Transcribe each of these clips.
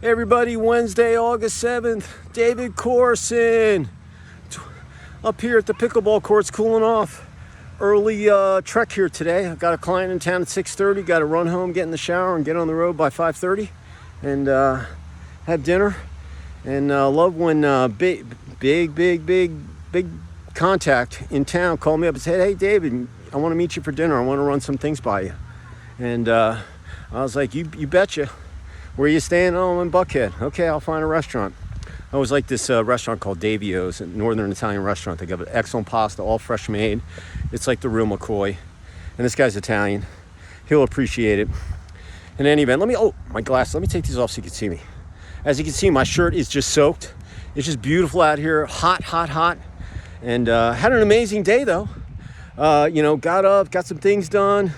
Hey everybody, Wednesday, August 7th, David Corson. Up here at the pickleball courts cooling off. Early trek here today. I've got a client in town at 6:30. Got to run home, get in the shower, and get on the road by 5:30. And have dinner. And love when big contact in town called me up and said, hey David, I want to meet you for dinner. I want to run some things by you. And I was like, you betcha. Where are you staying? Oh, I'm in Buckhead. Okay, I'll find a restaurant. I always like this restaurant called Davio's, a northern Italian restaurant. They got an excellent pasta, all fresh made. It's like the real McCoy. And this guy's Italian. He'll appreciate it. In any event, my glasses. Let me take these off so you can see me. As you can see, my shirt is just soaked. It's just beautiful out here. Hot. And had an amazing day, though. Got up, got some things done.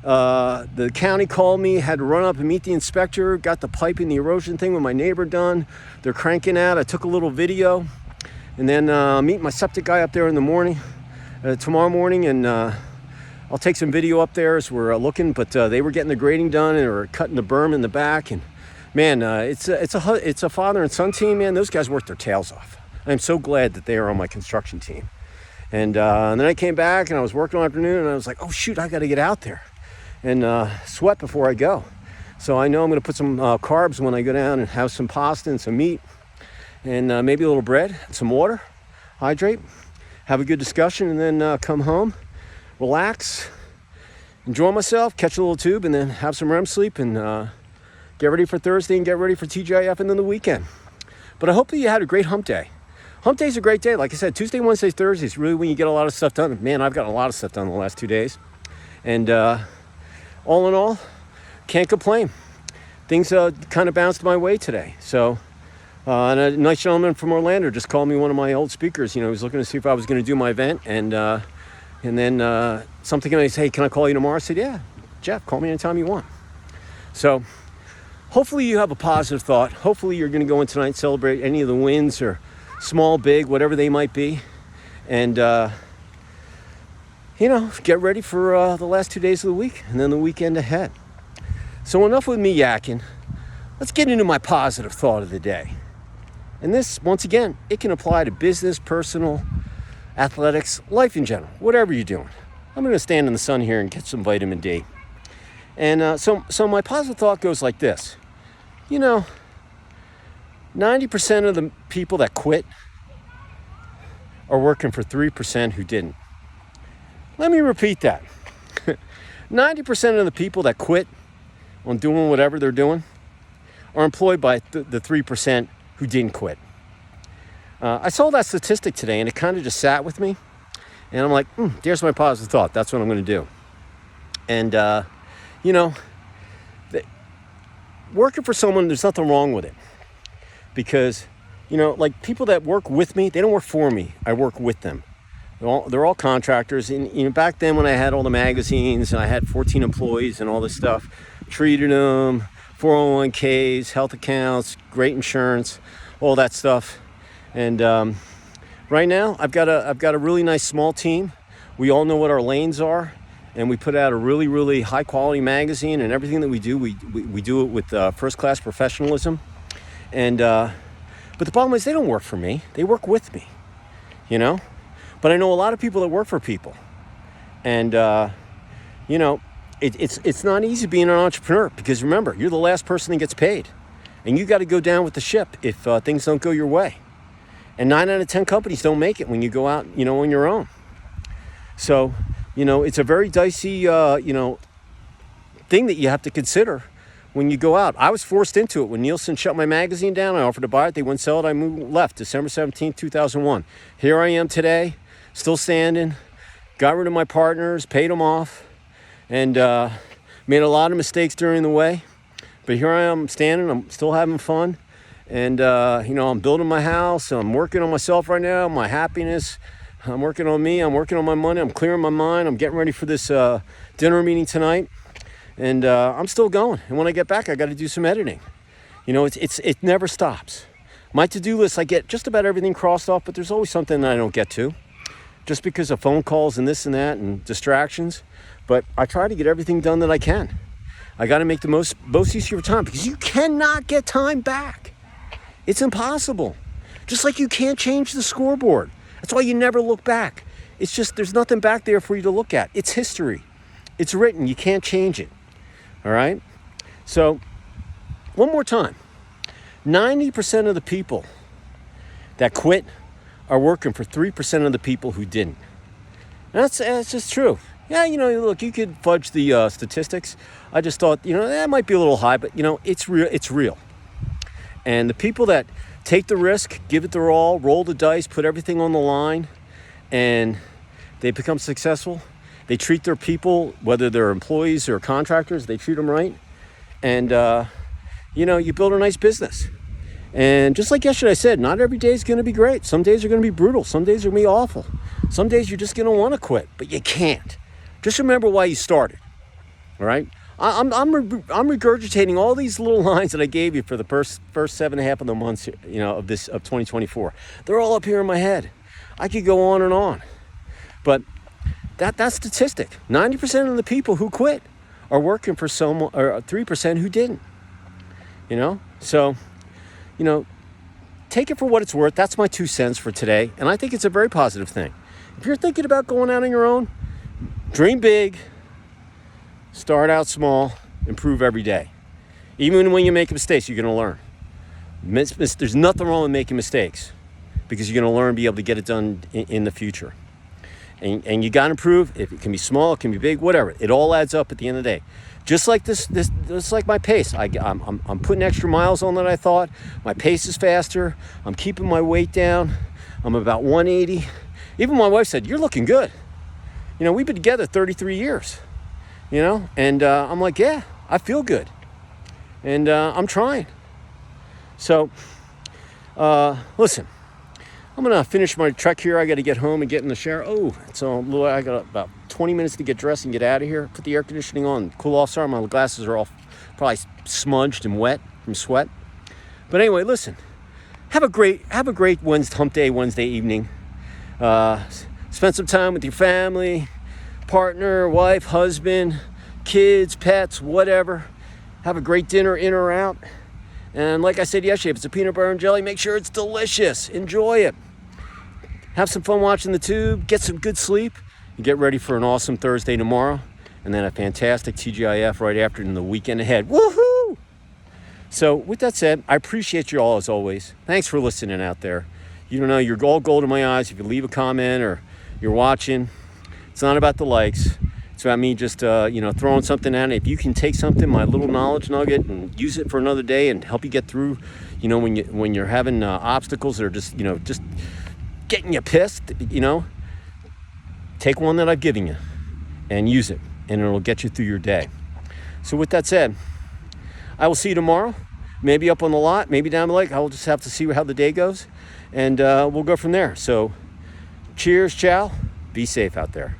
The county called me, had to run up and meet the inspector, got the piping, the erosion thing with my neighbor done. They're cranking out. I took a little video, and then meet my septic guy up there in the morning, tomorrow morning, and I'll take some video up there as we're looking. But they were getting the grading done, and they were cutting the berm in the back. And man, it's a father and son team. Man, those guys work their tails off. I'm so glad that they are on my construction team. And then I came back, and I was working all afternoon, and I was like, oh shoot, I got to get out there and sweat before I go. So I know I'm going to put some carbs when I go down and have some pasta and some meat and maybe a little bread, some water, hydrate, have a good discussion, and then come home, relax, enjoy myself, catch a little tube, and then have some REM sleep and get ready for Thursday and get ready for TGIF and then the weekend. But I hope that you had a great hump day. Hump day is a great day. Like I said, Tuesday, Wednesday, Thursday is really when you get a lot of stuff done. Man, I've gotten a lot of stuff done the last 2 days. And all in all, can't complain. Things kind of bounced my way today. So, and a nice gentleman from Orlando just called me, one of my old speakers. He was looking to see if I was going to do my event. And then something came and he said, hey, can I call you tomorrow? I said, yeah, Jeff, call me anytime you want. So hopefully you have a positive thought. Hopefully you're going to go in tonight and celebrate any of the wins or small, big, whatever they might be. And, get ready for the last 2 days of the week and then the weekend ahead. So enough with me yakking. Let's get into my positive thought of the day. And this, once again, it can apply to business, personal, athletics, life in general, whatever you're doing. I'm going to stand in the sun here and get some vitamin D. And so my positive thought goes like this. 90% of the people that quit are working for 3% who didn't. Let me repeat that. 90% of the people that quit on doing whatever they're doing are employed by the 3% who didn't quit. I saw that statistic today and it kind of just sat with me. And I'm like, there's my positive thought. That's what I'm going to do. And, working for someone, there's nothing wrong with it. Because, like people that work with me, they don't work for me. I work with them. They're all contractors. And back then when I had all the magazines and I had 14 employees and all this stuff, treated them, 401ks, health accounts, great insurance, all that stuff. And right now I've got a really nice small team. We all know what our lanes are, and we put out a really, really high quality magazine, and everything that we do, we do it with first class professionalism. And but the problem is they don't work for me. They work with me, But I know a lot of people that work for people. And, it's not easy being an entrepreneur because, remember, you're the last person that gets paid. And you got to go down with the ship if things don't go your way. And 9 out of 10 companies don't make it when you go out, on your own. So, it's a very dicey, thing that you have to consider when you go out. I was forced into it. When Nielsen shut my magazine down, I offered to buy it. They wouldn't sell it. I left December 17th, 2001. Here I am today. Still standing, got rid of my partners, paid them off, and made a lot of mistakes during the way. But here I am standing, I'm still having fun. And, I'm building my house. I'm working on myself right now, my happiness. I'm working on me. I'm working on my money. I'm clearing my mind. I'm getting ready for this dinner meeting tonight. And I'm still going. And when I get back, I got to do some editing. It never stops. My to-do list, I get just about everything crossed off, but there's always something that I don't get to. Just because of phone calls and this and that and distractions. But I try to get everything done that I can. I got to make the most use of your time, because you cannot get time back. It's impossible. Just like you can't change the scoreboard. That's why you never look back. It's just, there's nothing back there for you to look at. It's history. It's written. You can't change it. All right? So, one more time. 90% of the people that quit are working for 3% of the people who didn't. And that's just true. Yeah, look, you could fudge the statistics. I just thought, that might be a little high, but, it's real. It's real. And the people that take the risk, give it their all, roll the dice, put everything on the line, and they become successful. They treat their people, whether they're employees or contractors, they treat them right. And, you build a nice business. And just like yesterday I said, not every day is going to be great. Some days are going to be brutal. Some days are going to be awful. Some days you're just going to want to quit, but you can't. Just remember why you started. All right? I'm regurgitating all these little lines that I gave you for the first 7.5 of the months, of 2024. They're all up here in my head. I could go on and on. But that's statistic. 90% of the people who quit are working for someone, or 3% who didn't. So, take it for what it's worth. That's my 2 cents for today. And I think it's a very positive thing. If you're thinking about going out on your own, dream big, start out small, improve every day. Even when you make mistakes, you're going to learn. There's nothing wrong with making mistakes, because you're going to learn and be able to get it done in the future. And you got to improve. If it can be small, it can be big, whatever. It all adds up at the end of the day. Just like this like my pace. I'm putting extra miles on than I thought. My pace is faster. I'm keeping my weight down. I'm about 180. Even my wife said, "You're looking good." We've been together 33 years. And I'm like, yeah, I feel good. And I'm trying. So, listen, I'm going to finish my trek here. I got to get home and get in the shower. I got about 20 minutes to get dressed and get out of here. Put the air conditioning on, cool off. Sorry, my glasses are all probably smudged and wet from sweat. But anyway, listen, have a great hump day Wednesday evening. Spend some time with your family, partner, wife, husband, kids, pets, whatever. Have a great dinner, in or out. And like I said yesterday, if it's a peanut butter and jelly, make sure it's delicious. Enjoy it. Have some fun watching the tube. Get some good sleep. And get ready for an awesome Thursday tomorrow. And then a fantastic TGIF right after, and the weekend ahead. Woohoo! So with that said, I appreciate you all as always. Thanks for listening out there. You're all gold in my eyes. If you leave a comment or you're watching, it's not about the likes. It's about me just, throwing something at it. If you can take something, my little knowledge nugget, and use it for another day and help you get through, when you're having obstacles that are just getting you pissed, take one that I've given you and use it, and it'll get you through your day. So with that said, I will see you tomorrow. Maybe up on the lot, maybe down the lake. I'll just have to see how the day goes, and we'll go from there. So cheers, ciao. Be safe out there.